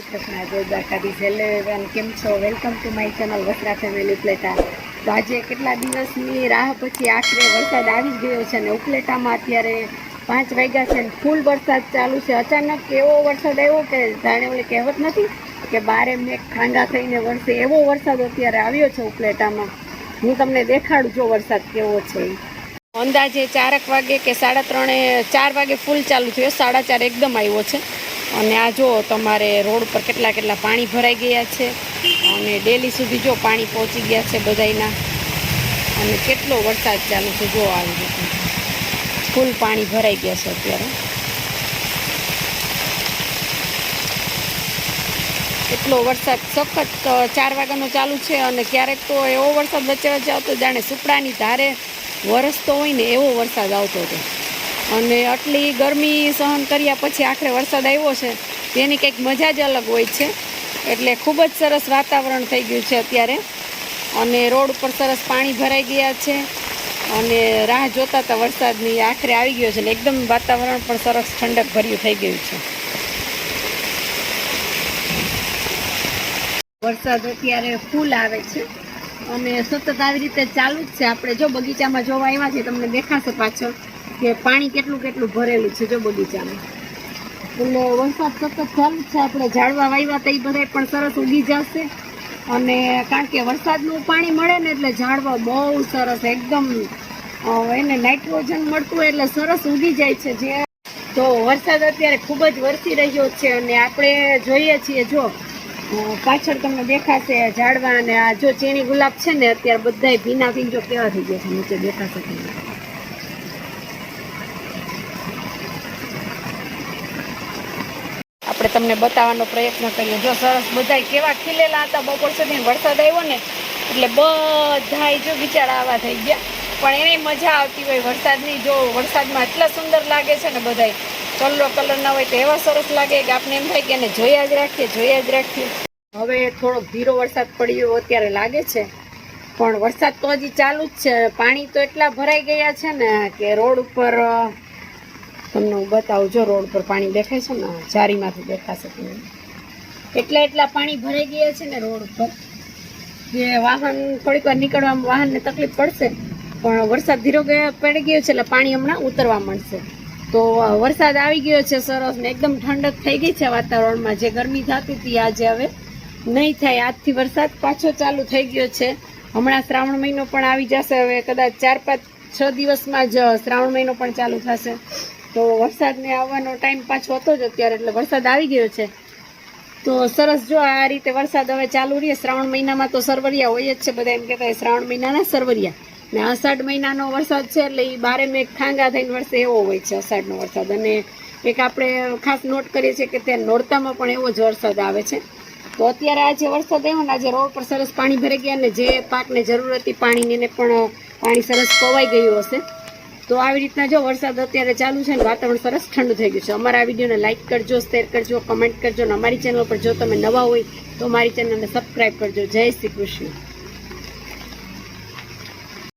કૃષ્ણ જય Dwarkadhish. Hello everyone, કેમ છો? Welcome to my channel Vasra family Upleta. તો આજે કેટલા દિવસની રાહ પછી આખરે વરસાદ આવી જ ગયો છે ને ઉપલેટામાં અત્યારે 5 વાગ્યા છે ને ફૂલ વરસાદ ચાલુ છે. અચાનક એવો વરસાદ આવ્યો કે જાણે ઓલી કહેવત નથી કે બારે મેઘ ખાંગા થઈને વરસે, એવો વરસાદ અત્યારે આવ્યો છે ઉપલેટામાં. હું તમને દેખાડું જો વરસાદ કેવો છે. અંદાજે 4 વાગે કે 3:30 4 વાગે ફૂલ ચાલુ થયો, 4:30 એકદમ આવ્યો છે. અને આ જો તમારે રોડ પર કેટલા પાણી ભરાઈ ગયા છે અને ડેલી સુધી જો પાણી પહોંચી ગયા છે બધાયના. અને કેટલો વરસાદ ચાલુ છે જો, આવી રીતે ફૂલ પાણી ભરાઈ ગયા છે અત્યારે. એટલો વરસાદ સખત 4 વાગ્યાનો ચાલુ છે અને ક્યારેક તો એવો વરસાદ વચ્ચે આવતો જાણે સુપડાની ધારે વરસતો હોય ને એવો વરસાદ આવતો હતો. અને આટલી ગરમી સહન કર્યા પછી આખરે વરસાદ આવ્યો છે તેની કંઈક મજા જ અલગ હોય છે. એટલે ખૂબ જ સરસ વાતાવરણ થઈ ગયું છે અત્યારે. અને રોડ ઉપર સરસ પાણી ભરાઈ ગયા છે અને રાહ જોતા હતા વરસાદની, આખરે આવી ગયો છે ને એકદમ વાતાવરણ પણ સરસ ઠંડક ભર્યું થઈ ગયું છે. વરસાદ અત્યારે ફૂલ આવે છે અને સતત આવી રીતે ચાલુ જ છે. આપણે જો બગીચામાં જોવા આવ્યા છે, તમને દેખાશે પાછળ કે પાણી કેટલું ભરેલું છે જો બગીચામાં. એટલે વરસાદ સતત ચાલુ જ છે. આપણે ઝાડવા વાવ્યા તો એ બધા પણ સરસ ઉગી જશે. અને કારણ કે વરસાદનું પાણી મળે ને એટલે ઝાડવા બહુ સરસ એકદમ એને નાઇટ્રોજન મળતું એટલે સરસ ઉગી જાય છે. જે તો વરસાદ અત્યારે ખૂબ જ વરસી રહ્યો છે અને આપણે જોઈએ છીએ જો પાછળ તમને દેખાશે ઝાડવા. અને આ જો ચીણી ગુલાબ છે ને અત્યારે બધા ભીના થઈ જો કેવા થઈ ગયા છે, નીચે દેખાશે તમને. આપણે તમને બતાવવાનો પ્રયત્ન કરીએ. જો સરસ બધા કેવા ખીલેલા હતા બપોર સુધી, વરસાદ આવ્યો ને એટલે બધા જો બિચારા આવા થઈ ગયા. પણ એને મજા આવતી હોય વરસાદની. જો વરસાદમાં એટલા સુંદર લાગે છે ને બધા કલરના હોય તો એવા સરસ લાગે કે આપણે એમ થાય કે એને જોયા જ રાખીએ. હવે થોડોક ધીરો વરસાદ પડ્યો અત્યારે લાગે છે, પણ વરસાદ તો હજી ચાલુ જ છે. પાણી તો એટલા ભરાઈ ગયા છે ને કે રોડ ઉપર તમને હું બતાવું. જો રોડ પર પાણી દેખાય છે ને, જારીમાંથી દેખાશે તમને. એટલા પાણી ભરાઈ ગયા છે ને રોડ ઉપર કે વાહન થોડીક વાર નીકળવામાં વાહનને તકલીફ પડશે. પણ વરસાદ ધીરો પડી ગયો છે એટલે પાણી હમણાં ઉતરવા મળશે. તો વરસાદ આવી ગયો છે સરસ ને એકદમ ઠંડક થઈ ગઈ છે વાતાવરણમાં. જે ગરમી થતી હતી આજે હવે નહીં થાય. આજથી વરસાદ પાછો ચાલુ થઈ ગયો છે. હમણાં શ્રાવણ મહિનો પણ આવી જશે. હવે કદાચ 4-5-6 દિવસમાં જ શ્રાવણ મહિનો પણ ચાલુ થશે. તો વરસાદને આવવાનો ટાઈમ પાછો હતો જ અત્યારે, એટલે વરસાદ આવી ગયો છે. તો સરસ જો આ રીતે વરસાદ હવે ચાલુ રહે. શ્રાવણ મહિનામાં તો સરવરિયા હોય જ છે, બધા એમ કહેતા શ્રાવણ મહિનાના સરવરિયા. ને અષાઢ મહિનાનો વરસાદ છે એટલે એ બારે મેઘ ખાંગા થઈને વરસે એવો હોય છે અષાઢનો વરસાદ. અને એક આપણે ખાસ નોટ કરીએ છીએ કે ત્યાં નોરતામાં પણ એવો જ વરસાદ આવે છે. તો અત્યારે આજે વરસાદ આવ્યો ને આજે રોડ પર સરસ પાણી ભરાઈ ગયા ને જે પાકને જરૂર હતી પાણીની એને પણ પાણી સરસ પવાઈ ગયું હશે. તો આવી રીતના જો વરસાદ અત્યારે ચાલુ છે ને વાતાવરણ સરસ ઠંડુ થઈ ગયું છે. અમારા વિડીયોને લાઇક કરજો, શેર કરજો, કમેન્ટ કરજો. અને અમારી ચેનલ પર જો તમે નવા હોય તો મારી ચેનલને સબસ્ક્રાઈબ કરજો. જય શ્રી કૃષ્ણ.